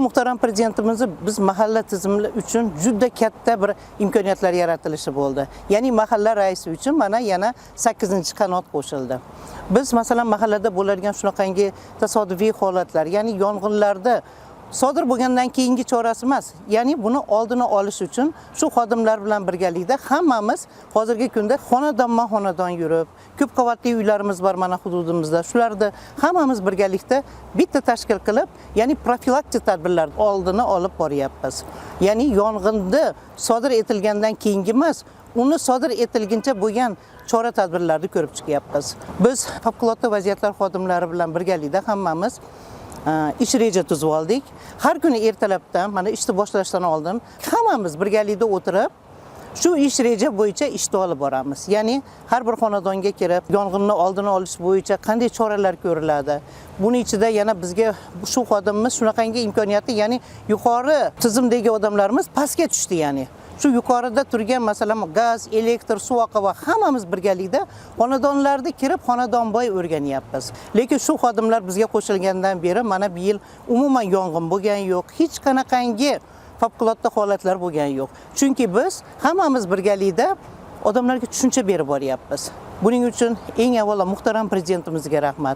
muhtaram prezidentimizni biz mahalla tizimi uchun juda katta bir imkoniyatlar yaratilishi bo'ldi. Ya'ni mahalla raisi uchun mana yana 8-qanot qo'shildi. Biz masalan mahallada bo'ladigan shunaqangi tasodifiy holatlar, ya'ni yong'inlarda sodir bo'lgandan keyingi chorasi emas. Ya'ni buni oldini olish uchun shu xodimlar bilan birgalikda hammamiz hozirgi kunda xonadonma-xonadon yurib, ko'p qavatli uylarimiz bor mana hududimizda. Shularni hammamiz birgalikda bitta tashkil qilib, ya'ni profilaktik tadbirlar oldini olib boryapmiz. Ya'ni yong'inni sodir etilgandan keyingi emas, uni sodir etilguncha bo'lgan chora-tadbirlarni ko'rib chiqyapmiz. Biz favqulodda vaziyatlar xodimlari bilan birgalikda hammamiz ish reja tuzib oldik. Har kuni ertalabdan mana ishni boshlashdan oldin hammamiz birgalikda o'tirib, shu ish reja bo'yicha ishni olib boramiz. Ya'ni har bir xonadonga kirib, yong'inni oldini olish bo'yicha qanday choralar ko'riladi. Buning ichida yana bizga shu xodimimiz shunaqangi imkoniyati, ya'ni yuqori tizimdagi odamlarimiz pastga tushdi, ya'ni shu yuqorida turgan masalan gaz, elektr, suv oqava hammamiz birgalikda xonadonlarda kirib xonadonboy o'rganyapmiz. Lekin shu xodimlar bizga qo'shilgandan beri mana bu yil umuman yong'in bo'lgan yo'q, hech qanaqangi favqulodda holatlar bo'lgan yo'q. Chunki biz hammamiz birgalikda odamlarga tushuncha berib boryapmiz. Buning uchun eng avvalo muhtaram prezidentimizga rahmat.